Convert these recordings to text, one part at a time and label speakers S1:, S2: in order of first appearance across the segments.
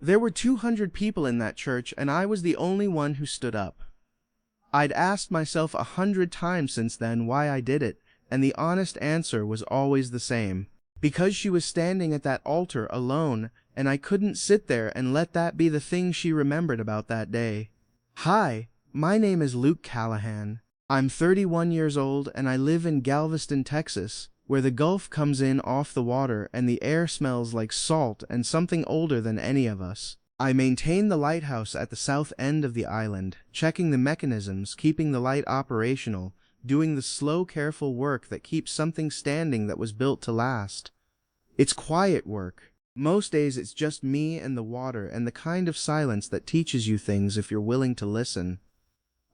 S1: There were 200 people in that church, and I was the only one who stood up. I'd asked myself 100 times since then why I did it, and the honest answer was always the same. Because she was standing at that altar alone, and I couldn't sit there and let that be the thing she remembered about that day. Hi, my name is Luke Callahan. I'm 31 years old, and I live in Galveston, Texas, where the Gulf comes in off the water and the air smells like salt and something older than any of us. I maintain the lighthouse at the south end of the island, checking the mechanisms, keeping the light operational, doing the slow, careful work that keeps something standing that was built to last. It's quiet work. Most days it's just me and the water and the kind of silence that teaches you things if you're willing to listen.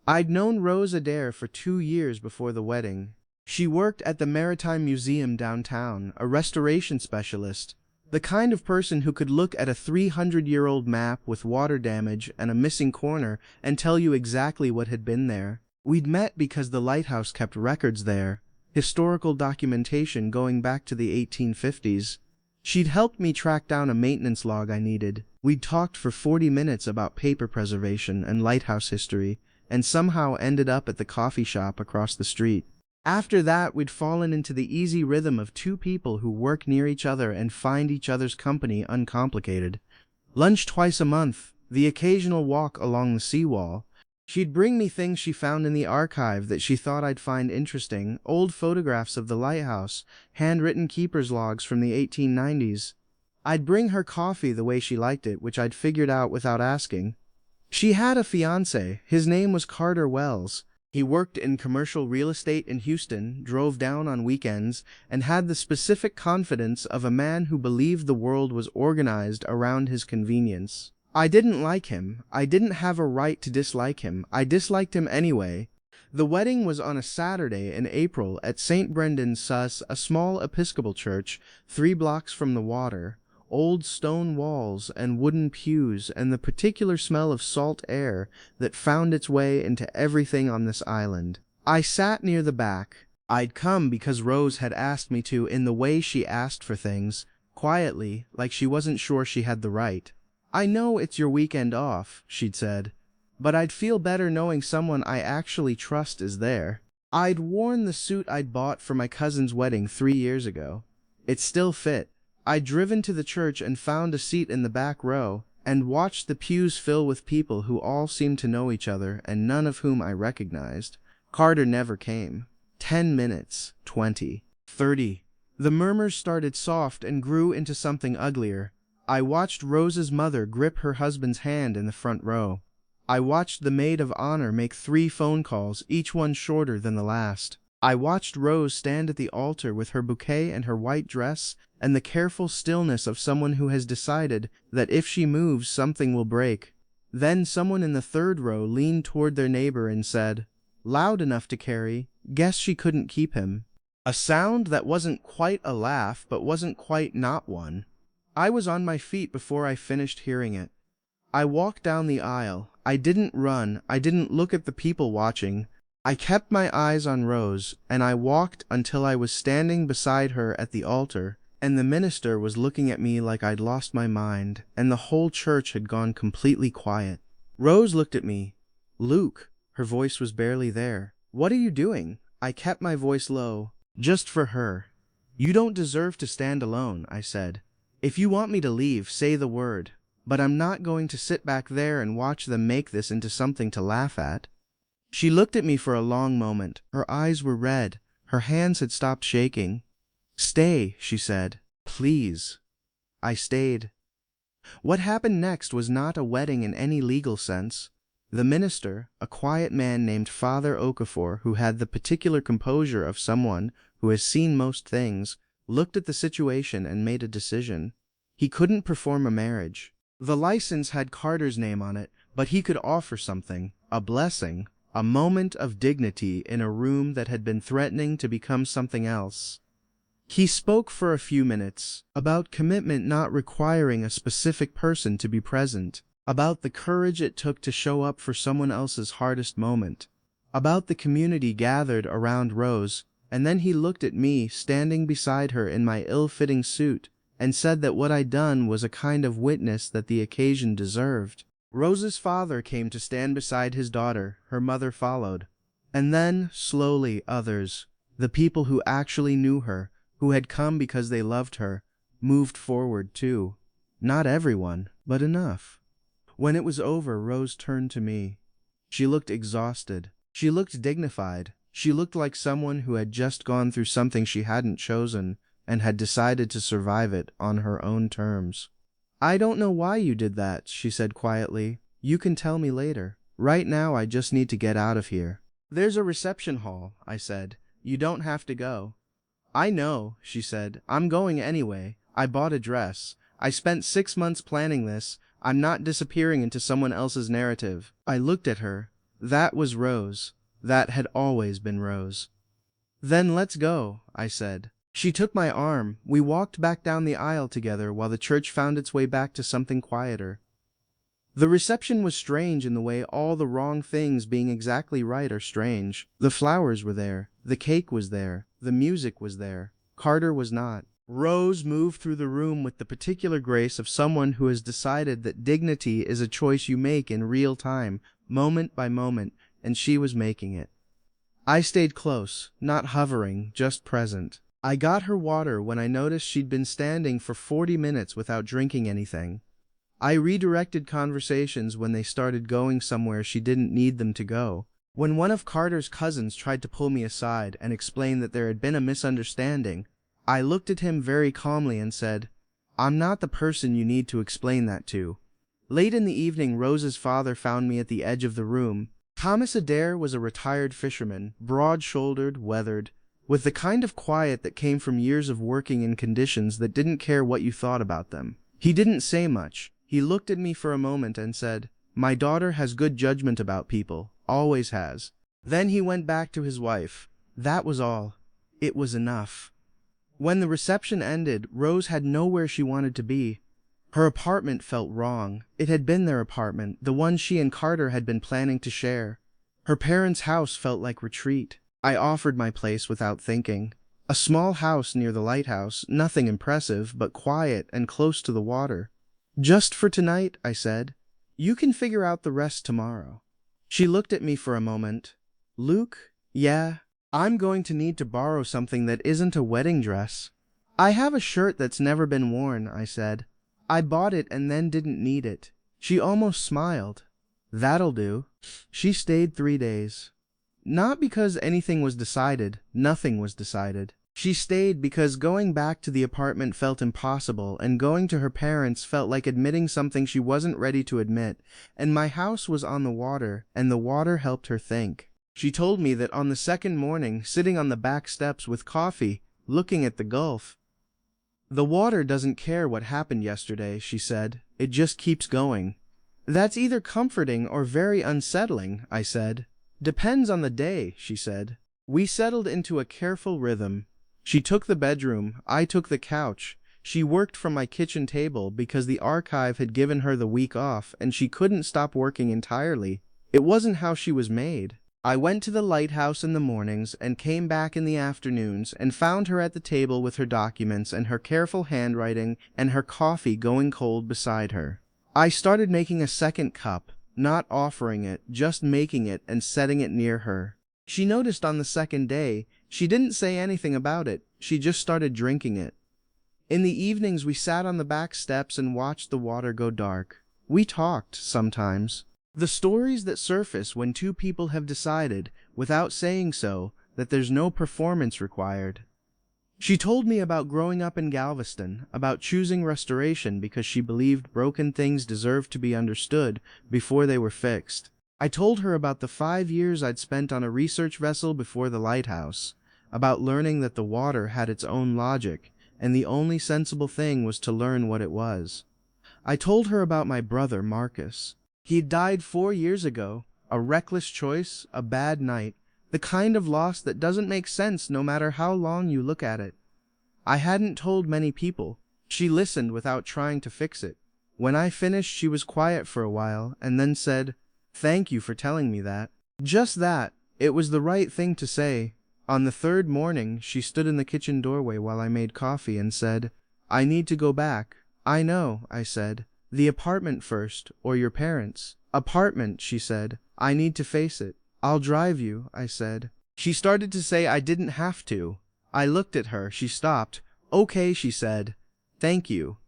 S1: I'd known Rose Adair for 2 years before the wedding. She worked at the Maritime Museum downtown, a restoration specialist, the kind of person who could look at a 300-year-old map with water damage and a missing corner and tell you exactly what had been there. We'd met because the lighthouse kept records there, historical documentation going back to the 1850s. She'd helped me track down a maintenance log I needed. We'd talked for 40 minutes about paper preservation and lighthouse history, and somehow ended up at the coffee shop across the street. After that, we'd fallen into the easy rhythm of two people who work near each other and find each other's company uncomplicated. Lunch twice a month, the occasional walk along the seawall. She'd bring me things she found in the archive that she thought I'd find interesting, old photographs of the lighthouse, handwritten keeper's logs from the 1890s. I'd bring her coffee the way she liked it, which I'd figured out without asking. She had a fiancé. His name was Carter Wells. He worked in commercial real estate in Houston, drove down on weekends, and had the specific confidence of a man who believed the world was organized around his convenience. I didn't like him. I didn't have a right to dislike him. I disliked him anyway. The wedding was on a Saturday in April at St. Brendan's Sus, a small Episcopal church 3 blocks from the water. Old stone walls and wooden pews and the particular smell of salt air that found its way into everything on this island. I sat near the back. I'd come because Rose had asked me to, in the way she asked for things, quietly, like she wasn't sure she had the right. "I know it's your weekend off," she'd said, "but I'd feel better knowing someone I actually trust is there." I'd worn the suit I'd bought for my cousin's wedding 3 years ago. It still fit. I'd driven to the church and found a seat in the back row, and watched the pews fill with people who all seemed to know each other and none of whom I recognized. Carter never came. 10 minutes, 20, 30. The murmurs started soft and grew into something uglier. I watched Rose's mother grip her husband's hand in the front row. I watched the maid of honor make 3 phone calls, each one shorter than the last. I watched Rose stand at the altar with her bouquet and her white dress and the careful stillness of someone who has decided that if she moves, something will break. Then someone in the 3rd row leaned toward their neighbor and said, loud enough to carry, "Guess she couldn't keep him." A sound that wasn't quite a laugh but wasn't quite not one. I was on my feet before I finished hearing it. I walked down the aisle. I didn't run. I didn't look at the people watching. I kept my eyes on Rose, and I walked until I was standing beside her at the altar, and the minister was looking at me like I'd lost my mind, and the whole church had gone completely quiet. Rose looked at me. "Luke," her voice was barely there. "What are you doing?" I kept my voice low. "Just for her." "You don't deserve to stand alone," I said. "If you want me to leave, say the word. But I'm not going to sit back there and watch them make this into something to laugh at." She looked at me for a long moment. Her eyes were red. Her hands had stopped shaking. "Stay," she said. "Please." I stayed. What happened next was not a wedding in any legal sense. The minister, a quiet man named Father Okafor, who had the particular composure of someone who has seen most things, looked at the situation and made a decision. He couldn't perform a marriage. The license had Carter's name on it, but he could offer something, a blessing, a moment of dignity in a room that had been threatening to become something else. He spoke for a few minutes, about commitment not requiring a specific person to be present, about the courage it took to show up for someone else's hardest moment, about the community gathered around Rose, and then he looked at me standing beside her in my ill-fitting suit, and said that what I'd done was a kind of witness that the occasion deserved. Rose's father came to stand beside his daughter, her mother followed. And then, slowly, others, the people who actually knew her, who had come because they loved her, moved forward too. Not everyone, but enough. When it was over, Rose turned to me. She looked exhausted. She looked dignified. She looked like someone who had just gone through something she hadn't chosen and had decided to survive it on her own terms. "I don't know why you did that," she said quietly. "You can tell me later. Right now I just need to get out of here." "There's a reception hall," I said. "You don't have to go." "I know," she said. "I'm going anyway. I bought a dress. I spent 6 months planning this. I'm not disappearing into someone else's narrative." I looked at her. That was Rose. That had always been Rose. "Then let's go," I said. She took my arm. We walked back down the aisle together while the church found its way back to something quieter. The reception was strange in the way all the wrong things being exactly right are strange. The flowers were there. The cake was there. The music was there. Carter was not. Rose moved through the room with the particular grace of someone who has decided that dignity is a choice you make in real time, moment by moment, and she was making it. I stayed close, not hovering, just present. I got her water when I noticed she'd been standing for 40 minutes without drinking anything. I redirected conversations when they started going somewhere she didn't need them to go. When one of Carter's cousins tried to pull me aside and explain that there had been a misunderstanding, I looked at him very calmly and said, "I'm not the person you need to explain that to." Late in the evening, Rose's father found me at the edge of the room. Thomas Adair was a retired fisherman, broad-shouldered, weathered, with the kind of quiet that came from years of working in conditions that didn't care what you thought about them. He didn't say much. He looked at me for a moment and said, "My daughter has good judgment about people, always has." Then he went back to his wife. That was all. It was enough. When the reception ended, Rose had nowhere she wanted to be. Her apartment felt wrong. It had been their apartment, the one she and Carter had been planning to share. Her parents' house felt like retreat. I offered my place without thinking. A small house near the lighthouse, nothing impressive, but quiet and close to the water. "Just for tonight," I said. "You can figure out the rest tomorrow." She looked at me for a moment. "Luke, yeah, I'm going to need to borrow something that isn't a wedding dress." "I have a shirt that's never been worn," I said. "I bought it and then didn't need it." She almost smiled. "That'll do." She stayed 3 days. Not because anything was decided, nothing was decided. She stayed because going back to the apartment felt impossible, and going to her parents felt like admitting something she wasn't ready to admit, and my house was on the water, and the water helped her think. She told me that on the second morning, sitting on the back steps with coffee, looking at the Gulf. "The water doesn't care what happened yesterday," she said. "It just keeps going." "That's either comforting or very unsettling," I said. "Depends on the day," she said. We settled into a careful rhythm. She took the bedroom, I took the couch. She worked from my kitchen table because the archive had given her the week off and she couldn't stop working entirely. It wasn't how she was made. I went to the lighthouse in the mornings and came back in the afternoons and found her at the table with her documents and her careful handwriting and her coffee going cold beside her. I started making a second cup. Not offering it, just making it and setting it near her. She noticed on the second day. She didn't say anything about it, she just started drinking it. In the evenings we sat on the back steps and watched the water go dark. We talked, sometimes. The stories that surface when two people have decided, without saying so, that there's no performance required. She told me about growing up in Galveston, about choosing restoration because she believed broken things deserved to be understood before they were fixed. I told her about the 5 years I'd spent on a research vessel before the lighthouse, about learning that the water had its own logic, and the only sensible thing was to learn what it was. I told her about my brother, Marcus. He'd died 4 years ago, a reckless choice, a bad night, the kind of loss that doesn't make sense no matter how long you look at it. I hadn't told many people. She listened without trying to fix it. When I finished, she was quiet for a while, and then said, "Thank you for telling me that." Just that. It was the right thing to say. On the third morning, she stood in the kitchen doorway while I made coffee and said, I need to go back. I know, I said. The apartment first, or your parents. Apartment, she said. I need to face it. I'll drive you, I said. She started to say I didn't have to. I looked at her. She stopped. Okay, she said. Thank you.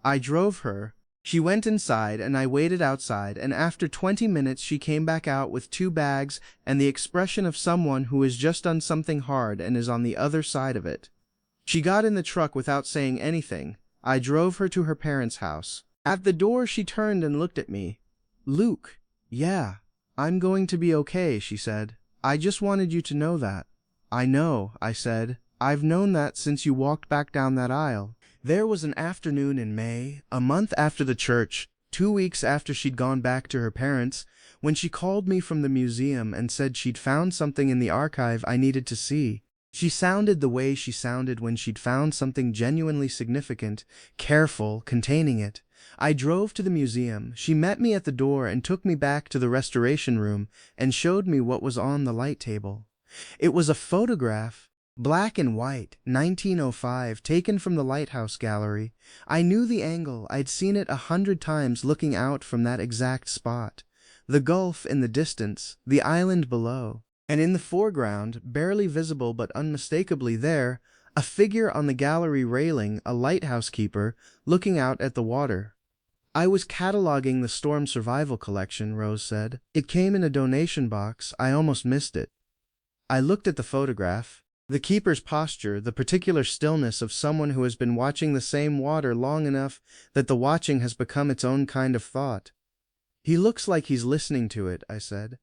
S1: I drove her. She went inside and I waited outside, and after 20 minutes she came back out with 2 bags and the expression of someone who has just done something hard and is on the other side of it. She got in the truck without saying anything. I drove her to her parents' house. At the door she turned and looked at me. Luke, yeah, I'm going to be okay, she said. I just wanted you to know that. I know, I said. I've known that since you walked back down that aisle. There was an afternoon in May, a month after the church, 2 weeks after she'd gone back to her parents', when she called me from the museum and said she'd found something in the archive I needed to see. She sounded the way she sounded when she'd found something genuinely significant, careful, containing it. I drove to the museum. She met me at the door and took me back to the restoration room and showed me what was on the light table. It was a photograph, black and white, 1905, taken from the Lighthouse Gallery. I knew the angle. I'd seen it 100 times looking out from that exact spot. The gulf in the distance, the island below. And in the foreground, barely visible but unmistakably there, a figure on the gallery railing, a lighthouse keeper, looking out at the water. I was cataloging the storm survival collection, Rose said. It came in a donation box. I almost missed it. I looked at the photograph. The keeper's posture, the particular stillness of someone who has been watching the same water long enough that the watching has become its own kind of thought. He looks like he's listening to it, I said.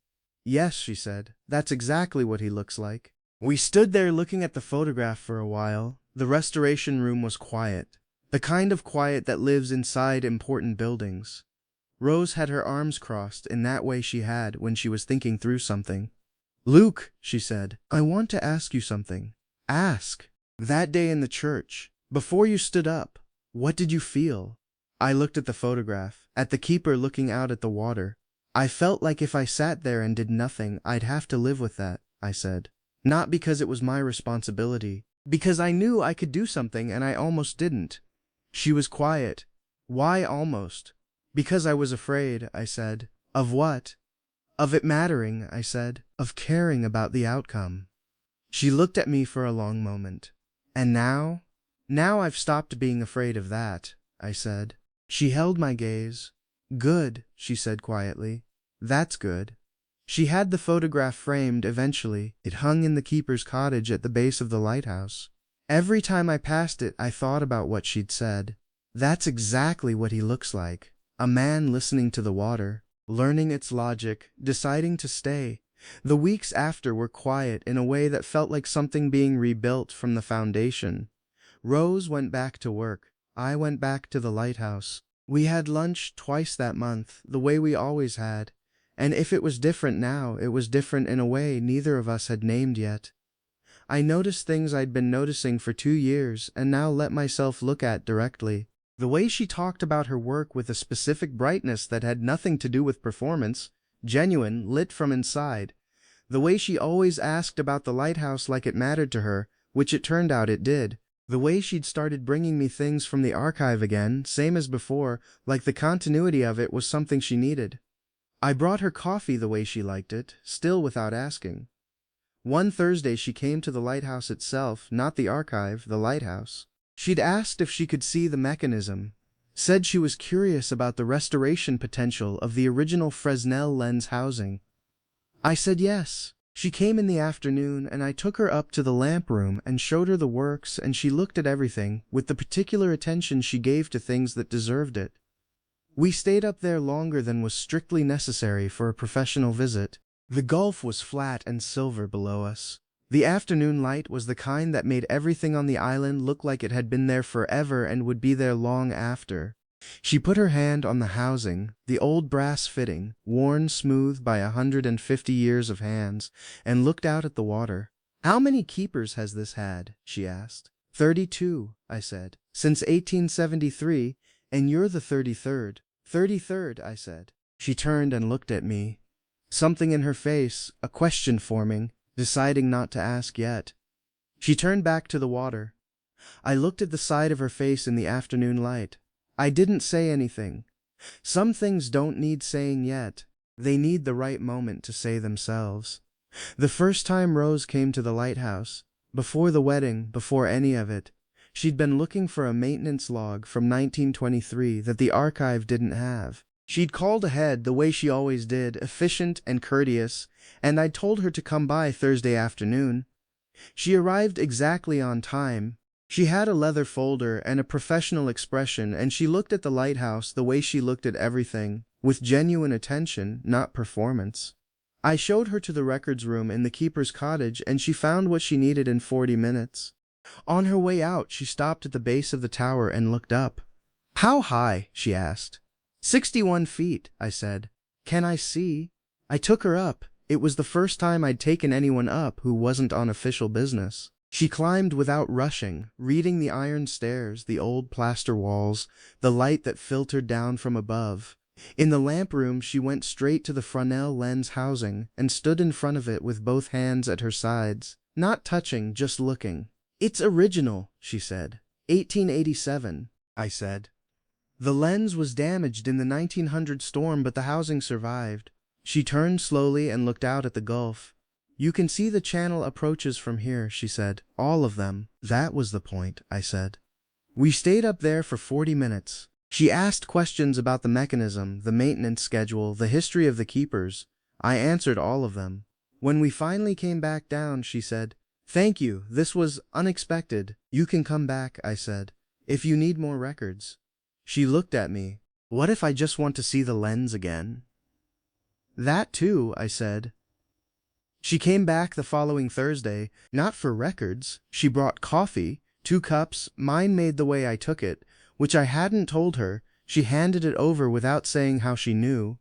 S1: Yes, she said. That's exactly what he looks like. We stood there looking at the photograph for a while. The restoration room was quiet. The kind of quiet that lives inside important buildings. Rose had her arms crossed in that way she had when she was thinking through something. Luke, she said, I want to ask you something. Ask. That day in the church, before you stood up, what did you feel? I looked at the photograph, at the keeper looking out at the water. I felt like if I sat there and did nothing, I'd have to live with that, I said. Not because it was my responsibility, because I knew I could do something and I almost didn't. She was quiet. Why almost? Because I was afraid, I said. Of what? Of it mattering, I said. Of caring about the outcome. She looked at me for a long moment. And now? Now I've stopped being afraid of that, I said. She held my gaze. Good, she said quietly. That's good. She had the photograph framed eventually. It hung in the keeper's cottage at the base of the lighthouse. Every time I passed it, I thought about what she'd said. That's exactly what he looks like. A man listening to the water, learning its logic, deciding to stay. The weeks after were quiet in a way that felt like something being rebuilt from the foundation. Rose went back to work. I went back to the lighthouse. We had lunch twice that month, the way we always had. And if it was different now, it was different in a way neither of us had named yet. I noticed things I'd been noticing for 2 years and now let myself look at directly. The way she talked about her work with a specific brightness that had nothing to do with performance, genuine, lit from inside. The way she always asked about the lighthouse like it mattered to her, which it turned out it did. The way she'd started bringing me things from the archive again, same as before, like the continuity of it was something she needed. I brought her coffee the way she liked it, still without asking. One Thursday she came to the lighthouse itself, not the archive, the lighthouse. She'd asked if she could see the mechanism, said she was curious about the restoration potential of the original Fresnel lens housing. I said yes. She came in the afternoon and I took her up to the lamp room and showed her the works, and she looked at everything with the particular attention she gave to things that deserved it. We stayed up there longer than was strictly necessary for a professional visit. The gulf was flat and silver below us. The afternoon light was the kind that made everything on the island look like it had been there forever and would be there long after. She put her hand on the housing, the old brass fitting, worn smooth by 150 years of hands, and looked out at the water. How many keepers has this had? She asked. 32, I said. Since 1873, and you're the 33rd. 33rd, I said. She turned and looked at me. Something in her face, a question forming, deciding not to ask yet. She turned back to the water. I looked at the side of her face in the afternoon light. I didn't say anything. Some things don't need saying yet. They need the right moment to say themselves. The first time Rose came to the lighthouse, before the wedding, before any of it, she'd been looking for a maintenance log from 1923 that the archive didn't have. She'd called ahead the way she always did, efficient and courteous, and I'd told her to come by Thursday afternoon. She arrived exactly on time. She had a leather folder and a professional expression, and she looked at the lighthouse the way she looked at everything, with genuine attention, not performance. I showed her to the records room in the keeper's cottage, and she found what she needed in 40 minutes. On her way out, she stopped at the base of the tower and looked up. "How high?" she asked. 61 feet, I said. "Can I see?" I took her up. It was the first time I'd taken anyone up who wasn't on official business. She climbed without rushing, reading the iron stairs, the old plaster walls, the light that filtered down from above. In the lamp room, she went straight to the Fresnel lens housing and stood in front of it with both hands at her sides, not touching, just looking. "It's original," she said. 1887, I said. "The lens was damaged in the 1900 storm, but the housing survived." She turned slowly and looked out at the Gulf. "You can see the channel approaches from here," she said. "All of them." "That was the point," I said. We stayed up there for 40 minutes. She asked questions about the mechanism, the maintenance schedule, the history of the keepers. I answered all of them. When we finally came back down, she said, "Thank you, this was unexpected." "You can come back," I said, "if you need more records." She looked at me. "What if I just want to see the lens again?" "That too," I said. She came back the following Thursday, not for records. She brought coffee, 2 cups, mine made the way I took it, which I hadn't told her. She handed it over without saying how she knew.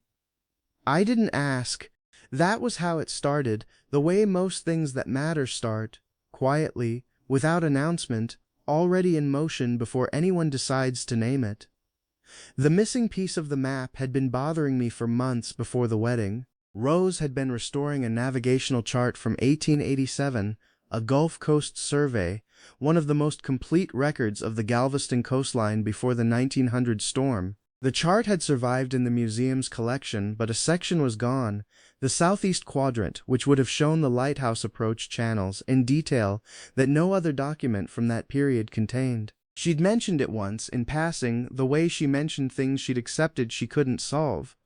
S1: I didn't ask. That was how it started, the way most things that matter start, quietly, without announcement, already in motion before anyone decides to name it. The missing piece of the map had been bothering me for months before the wedding. Rose had been restoring a navigational chart from 1887, a Gulf Coast survey, one of the most complete records of the Galveston coastline before the 1900 storm. The chart had survived in the museum's collection, but a section was gone, the southeast quadrant, which would have shown the lighthouse approach channels in detail that no other document from that period contained. She'd mentioned it once, in passing, the way she mentioned things she'd accepted she couldn't solve.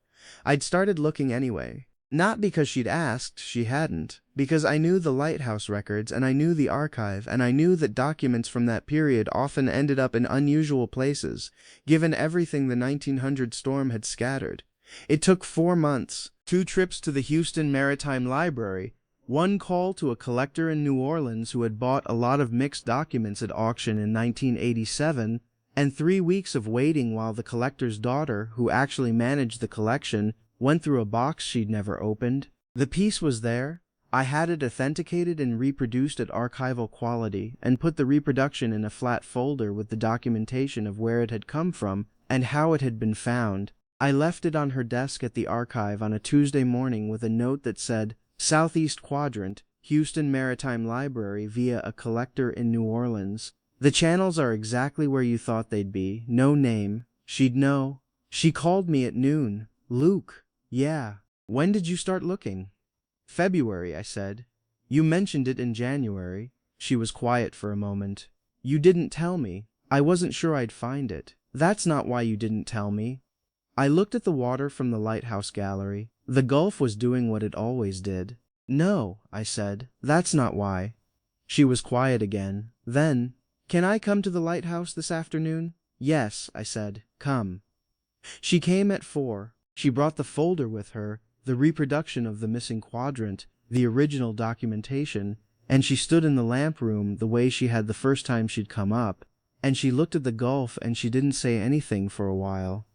S1: I'd started looking anyway. Not because she'd asked, she hadn't. Because I knew the lighthouse records, and I knew the archive, and I knew that documents from that period often ended up in unusual places, given everything the 1900 storm had scattered. It took 4 months, 2 trips to the Houston Maritime Library, 1 call to a collector in New Orleans who had bought a lot of mixed documents at auction in 1987, and 3 weeks of waiting while the collector's daughter, who actually managed the collection, went through a box she'd never opened. The piece was there. I had it authenticated and reproduced at archival quality, and put the reproduction in a flat folder with the documentation of where it had come from and how it had been found. I left it on her desk at the archive on a Tuesday morning with a note that said, "Southeast Quadrant, Houston Maritime Library via a collector in New Orleans. The channels are exactly where you thought they'd be. No name. She'd know." She called me at noon. "Luke." "Yeah. When did you start looking?" "February," I said. "You mentioned it in January." She was quiet for a moment. "You didn't tell me. I wasn't sure I'd find it." "That's not why you didn't tell me." I looked at the water from the lighthouse gallery. The Gulf was doing what it always did. "No," I said, "that's not why." She was quiet again. Then, "Can I come to the lighthouse this afternoon?" "Yes," I said, "come." She came at 4. She brought the folder with her, the reproduction of the missing quadrant, the original documentation, and she stood in the lamp room the way she had the first time she'd come up, and she looked at the Gulf and she didn't say anything for a while.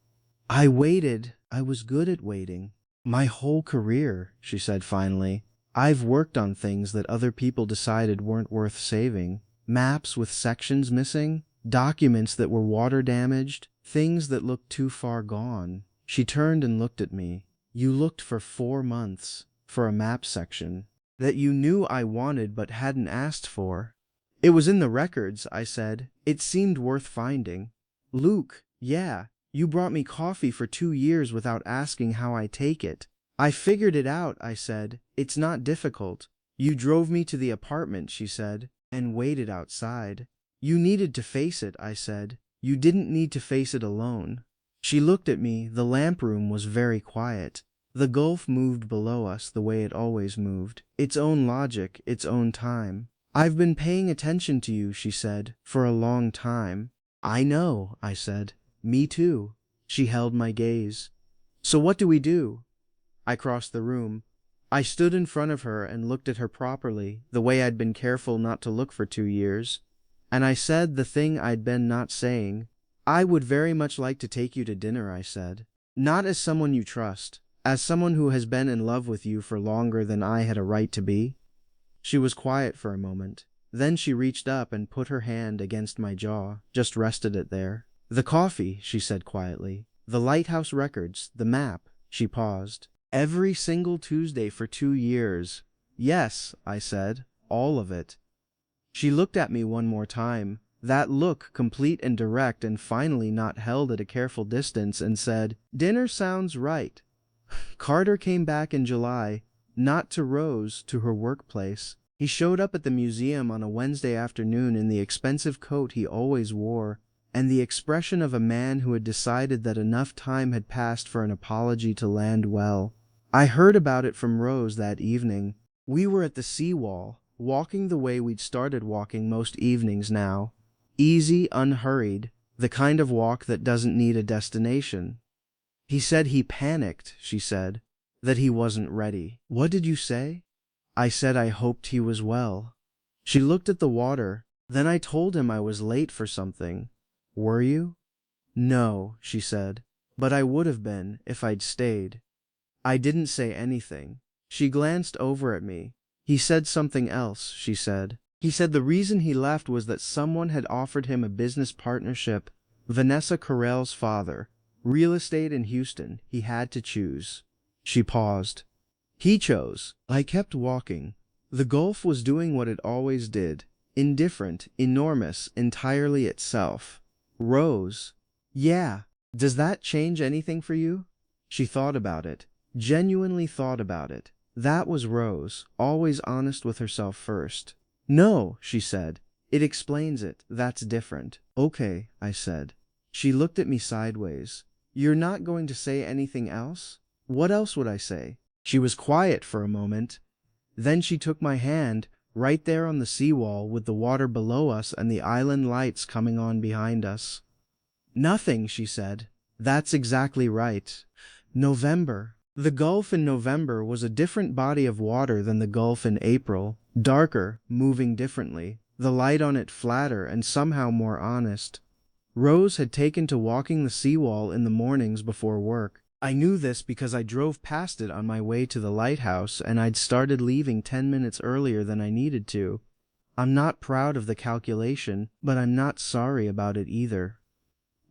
S1: I waited. I was good at waiting. "My whole career," she said finally. "I've worked on things that other people decided weren't worth saving. Maps with sections missing, documents that were water damaged, things that looked too far gone." She turned and looked at me. "You looked for 4 months for a map section that you knew I wanted but hadn't asked for." It was in the records, I said. It seemed worth finding. Luke, yeah, you brought me coffee for 2 years without asking how I take it. I figured it out, I said. It's not difficult. You drove me to the apartment, she said, and waited outside. You needed to face it, I said. You didn't need to face it alone. She looked at me. The lamp room was very quiet. The gulf moved below us the way it always moved. Its own logic, its own time. I've been paying attention to you, she said, for a long time. I know, I said. Me too. She held my gaze. So what do we do? I crossed the room. I stood in front of her and looked at her properly, the way I'd been careful not to look for 2 years. And I said the thing I'd been not saying. I would very much like to take you to dinner, I said. Not as someone you trust, as someone who has been in love with you for longer than I had a right to be. She was quiet for a moment. Then she reached up and put her hand against my jaw, just rested it there. The coffee, she said quietly. The lighthouse records, the map. She paused. Every single Tuesday for 2 years. Yes, I said, all of it. She looked at me one more time, that look complete and direct and finally not held at a careful distance, and said, Dinner sounds right. Carter came back in July, not to Rose, to her workplace. He showed up at the museum on a Wednesday afternoon in the expensive coat he always wore, and the expression of a man who had decided that enough time had passed for an apology to land well. I heard about it from Rose that evening. We were at the seawall, walking the way we'd started walking most evenings now. Easy, unhurried, the kind of walk that doesn't need a destination. He said he panicked, she said, that he wasn't ready. What did you say? I said I hoped he was well. She looked at the water. Then I told him I was late for something. Were you? No, she said, but I would have been if I'd stayed. I didn't say anything. She glanced over at me. He said something else, she said. He said the reason he left was that someone had offered him a business partnership. Vanessa Carell's father. Real estate in Houston. He had to choose. She paused. He chose. I kept walking. The Gulf was doing what it always did. Indifferent, enormous, entirely itself. Rose. Yeah. Does that change anything for you? She thought about it. Genuinely thought about it. That was Rose, always honest with herself first. No, she said. It explains it. That's different. Okay, I said. She looked at me sideways. You're not going to say anything else? What else would I say? She was quiet for a moment. Then she took my hand, right there on the seawall with the water below us and the island lights coming on behind us. Nothing, she said. That's exactly right. November. The Gulf in November was a different body of water than the Gulf in April. Darker, moving differently. The light on it flatter and somehow more honest. Rose had taken to walking the seawall in the mornings before work. I knew this because I drove past it on my way to the lighthouse, and I'd started leaving 10 minutes earlier than I needed to. I'm not proud of the calculation, but I'm not sorry about it either.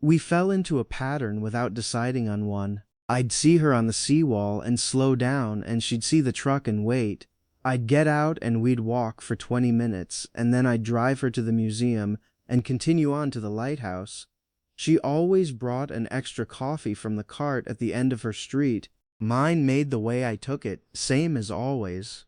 S1: We fell into a pattern without deciding on one. I'd see her on the seawall and slow down, and she'd see the truck and wait. I'd get out and we'd walk for 20 minutes, and then I'd drive her to the museum and continue on to the lighthouse. She always brought an extra coffee from the cart at the end of her street. Mine made the way I took it, same as always.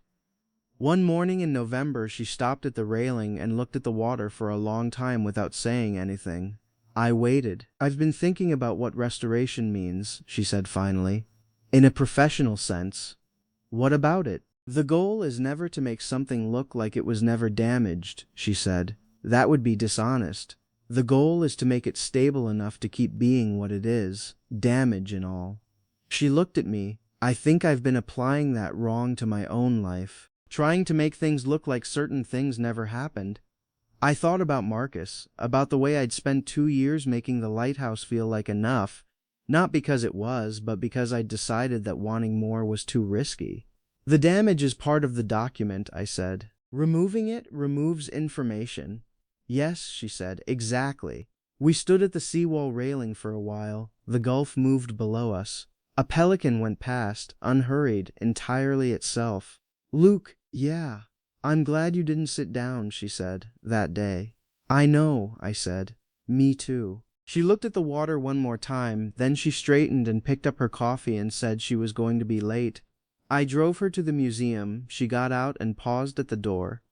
S1: One morning in November, she stopped at the railing and looked at the water for a long time without saying anything. I waited. I've been thinking about what restoration means, she said finally. In a professional sense. What about it? The goal is never to make something look like it was never damaged, she said. That would be dishonest. The goal is to make it stable enough to keep being what it is, damage and all. She looked at me. I think I've been applying that wrong to my own life, trying to make things look like certain things never happened. I thought about Marcus, about the way I'd spent 2 years making the lighthouse feel like enough, not because it was, but because I'd decided that wanting more was too risky. The damage is part of the document, I said. Removing it removes information. Yes, she said, exactly. We stood at the seawall railing for a while. The Gulf moved below us. A pelican went past, unhurried, entirely itself. Luke, yeah. "I'm glad you didn't sit down," she said, that day. "I know," I said. "Me too." She looked at the water one more time, then she straightened and picked up her coffee and said she was going to be late. I drove her to the museum. She got out and paused at the door.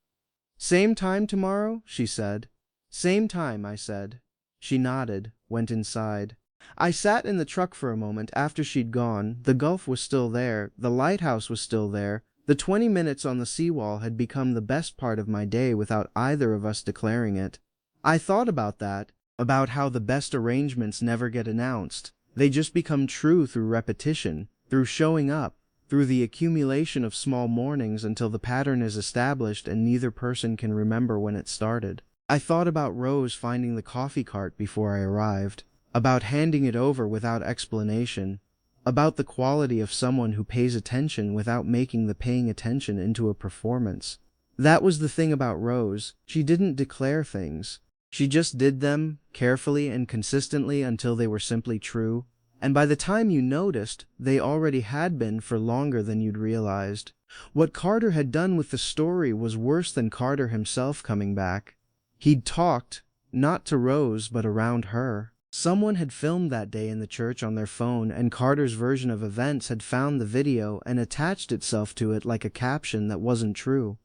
S1: "Same time tomorrow?" she said. "Same time," I said. She nodded, went inside. I sat in the truck for a moment after she'd gone. The Gulf was still there, the lighthouse was still there. The 20 minutes on the seawall had become the best part of my day without either of us declaring it. I thought about that, about how the best arrangements never get announced. They just become true through repetition, through showing up, through the accumulation of small mornings until the pattern is established and neither person can remember when it started. I thought about Rose finding the coffee cart before I arrived, about handing it over without explanation, about the quality of someone who pays attention without making the paying attention into a performance. That was the thing about Rose. She didn't declare things. She just did them, carefully and consistently until they were simply true. And by the time you noticed, they already had been for longer than you'd realized. What Carter had done with the story was worse than Carter himself coming back. He'd talked, not to Rose, but around her. Someone had filmed that day in the church on their phone, and Carter's version of events had found the video and attached itself to it like a caption that wasn't true.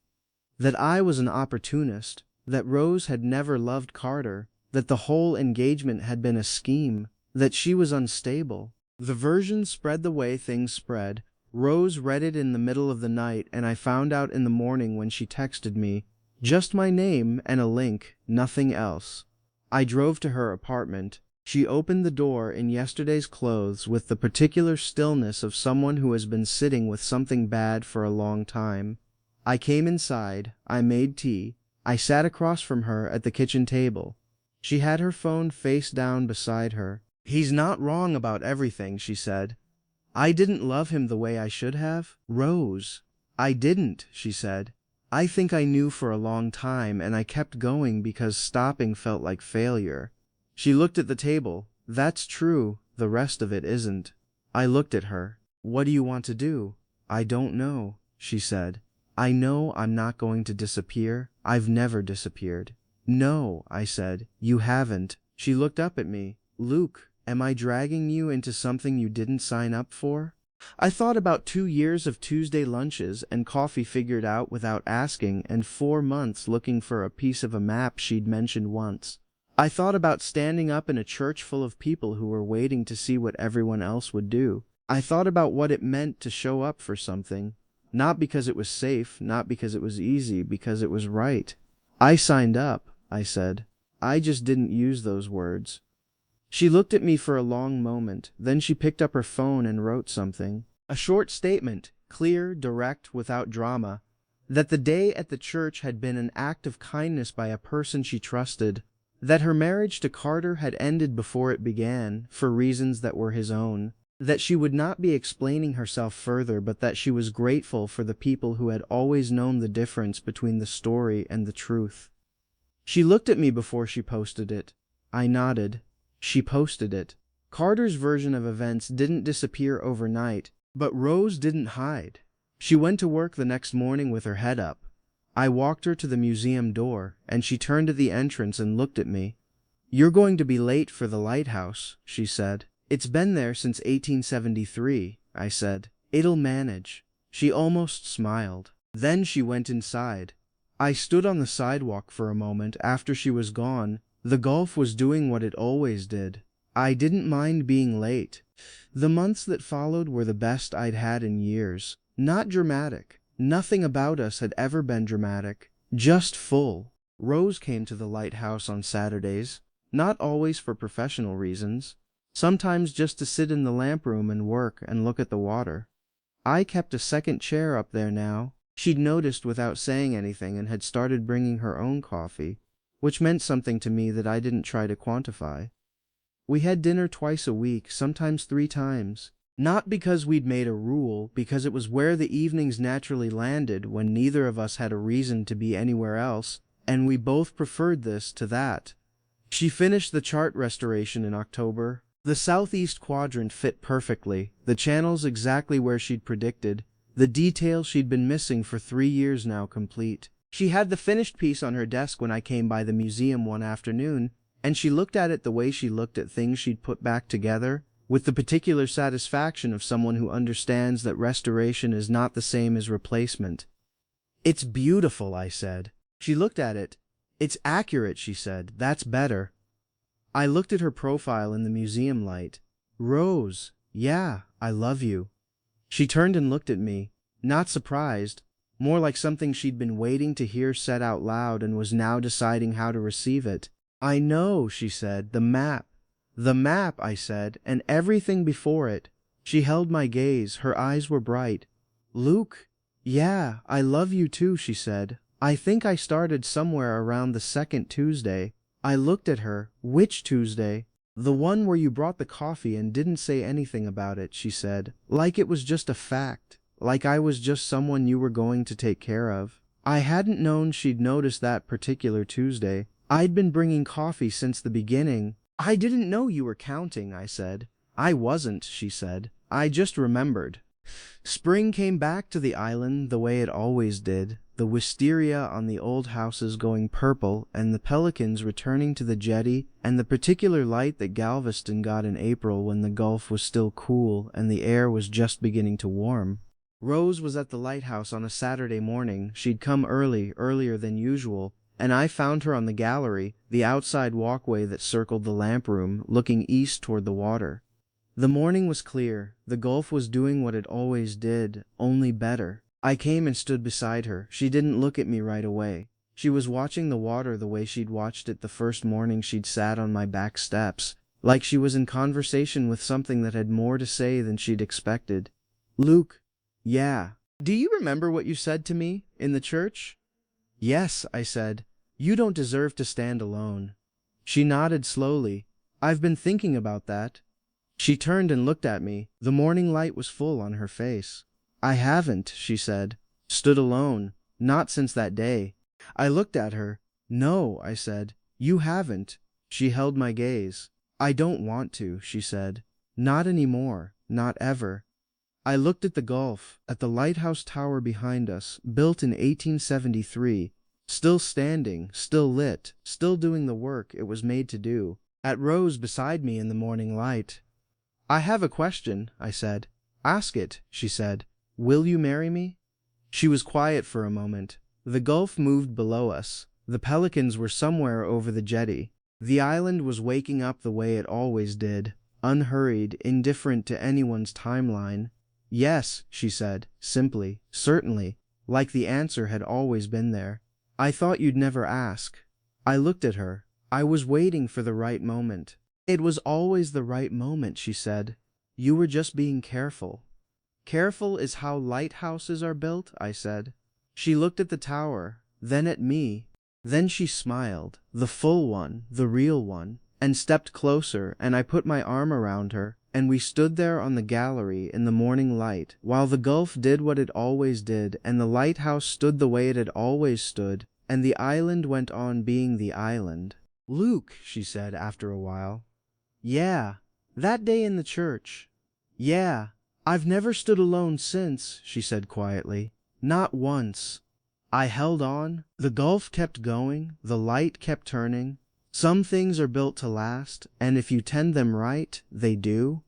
S1: That I was an opportunist, that Rose had never loved Carter, that the whole engagement had been a scheme, that she was unstable. The version spread the way things spread. Rose read it in the middle of the night, and I found out in the morning when she texted me. Just my name and a link, nothing else. I drove to her apartment. She opened the door in yesterday's clothes with the particular stillness of someone who has been sitting with something bad for a long time. I came inside. I made tea. I sat across from her at the kitchen table. She had her phone face down beside her. "He's not wrong about everything," she said. "I didn't love him the way I should have." "Rose." "I didn't," she said. "I think I knew for a long time, and I kept going because stopping felt like failure." She looked at the table. "That's true, the rest of it isn't." I looked at her. "What do you want to do?" "I don't know," she said. "I know I'm not going to disappear. I've never disappeared." "No," I said, "you haven't." She looked up at me. "Luke, am I dragging you into something you didn't sign up for?" I thought about 2 years of Tuesday lunches and coffee figured out without asking and 4 months looking for a piece of a map she'd mentioned once. I thought about standing up in a church full of people who were waiting to see what everyone else would do. I thought about what it meant to show up for something. Not because it was safe, not because it was easy, because it was right. "I signed up," I said. I just didn't use those words. She looked at me for a long moment, then she picked up her phone and wrote something. A short statement, clear, direct, without drama, that the day at the church had been an act of kindness by a person she trusted, that her marriage to Carter had ended before it began, for reasons that were his own, that she would not be explaining herself further, but that she was grateful for the people who had always known the difference between the story and the truth. She looked at me before she posted it. I nodded. She posted it. Carter's version of events didn't disappear overnight, but Rose didn't hide. She went to work the next morning with her head up. I walked her to the museum door, and she turned at the entrance and looked at me. "You're going to be late for the lighthouse," she said. "It's been there since 1873, I said. "It'll manage." She almost smiled. Then she went inside. I stood on the sidewalk for a moment after she was gone. The Gulf was doing what it always did. I didn't mind being late. The months that followed were the best I'd had in years. Not dramatic. Nothing about us had ever been dramatic. Just full. Rose came to the lighthouse on Saturdays. Not always for professional reasons. Sometimes just to sit in the lamp room and work and look at the water. I kept a second chair up there now. She'd noticed without saying anything and had started bringing her own coffee, which meant something to me that I didn't try to quantify. We had dinner twice a week, sometimes 3 times. Not because we'd made a rule, because it was where the evenings naturally landed when neither of us had a reason to be anywhere else, and we both preferred this to that. She finished the chart restoration in October. The southeast quadrant fit perfectly, the channels exactly where she'd predicted, the detail she'd been missing for 3 years now complete. She had the finished piece on her desk when I came by the museum one afternoon, and she looked at it the way she looked at things she'd put back together, with the particular satisfaction of someone who understands that restoration is not the same as replacement. "It's beautiful," I said. She looked at it. "It's accurate," she said. "That's better." I looked at her profile in the museum light. "Rose, yeah, I love you." She turned and looked at me, not surprised, more like something she'd been waiting to hear said out loud and was now deciding how to receive it. "I know," she said, "the map." "The map," I said, "and everything before it." She held my gaze, her eyes were bright. "Luke, yeah, I love you too," she said. "I think I started somewhere around the second Tuesday." I looked at her. "Which Tuesday?" "The one where you brought the coffee and didn't say anything about it," she said. "Like it was just a fact. Like I was just someone you were going to take care of." I hadn't known she'd noticed that particular Tuesday. I'd been bringing coffee since the beginning. "I didn't know you were counting," I said. "I wasn't," she said. "I just remembered." Spring came back to the island the way it always did, the wisteria on the old houses going purple and the pelicans returning to the jetty and the particular light that Galveston got in April when the Gulf was still cool and the air was just beginning to warm. Rose was at the lighthouse on a Saturday morning. She'd come early, earlier than usual, and I found her on the gallery, the outside walkway that circled the lamp room, looking east toward the water. The morning was clear. The Gulf was doing what it always did, only better. I came and stood beside her. She didn't look at me right away. She was watching the water the way she'd watched it the first morning she'd sat on my back steps, like she was in conversation with something that had more to say than she'd expected. "Luke, yeah. Do you remember what you said to me in the church?" "Yes," I said. "You don't deserve to stand alone." She nodded slowly. "I've been thinking about that." She turned and looked at me. The morning light was full on her face. "I haven't," she said, "stood alone. Not since that day." I looked at her. "No," I said, "you haven't." She held my gaze. "I don't want to," she said. "Not anymore. Not ever." I looked at the Gulf, at the lighthouse tower behind us, built in 1873, still standing, still lit, still doing the work it was made to do, at Rose beside me in the morning light. "I have a question," I said. "Ask it," she said. "Will you marry me?" She was quiet for a moment. The Gulf moved below us. The pelicans were somewhere over the jetty. The island was waking up the way it always did, unhurried, indifferent to anyone's timeline. "Yes," she said, simply, certainly, like the answer had always been there. "I thought you'd never ask." I looked at her. I was waiting for the right moment. "It was always the right moment," she said. "You were just being careful." "Careful is how lighthouses are built," I said. She looked at the tower, then at me. Then she smiled, the full one, the real one, and stepped closer, and I put my arm around her, and we stood there on the gallery in the morning light, while the Gulf did what it always did, and the lighthouse stood the way it had always stood, and the island went on being the island. "Luke," she said after a while. "Yeah, that day in the church. Yeah, I've never stood alone since," she said quietly. "Not once." I held on. The Gulf kept going. The light kept turning. Some things are built to last, and if you tend them right, they do.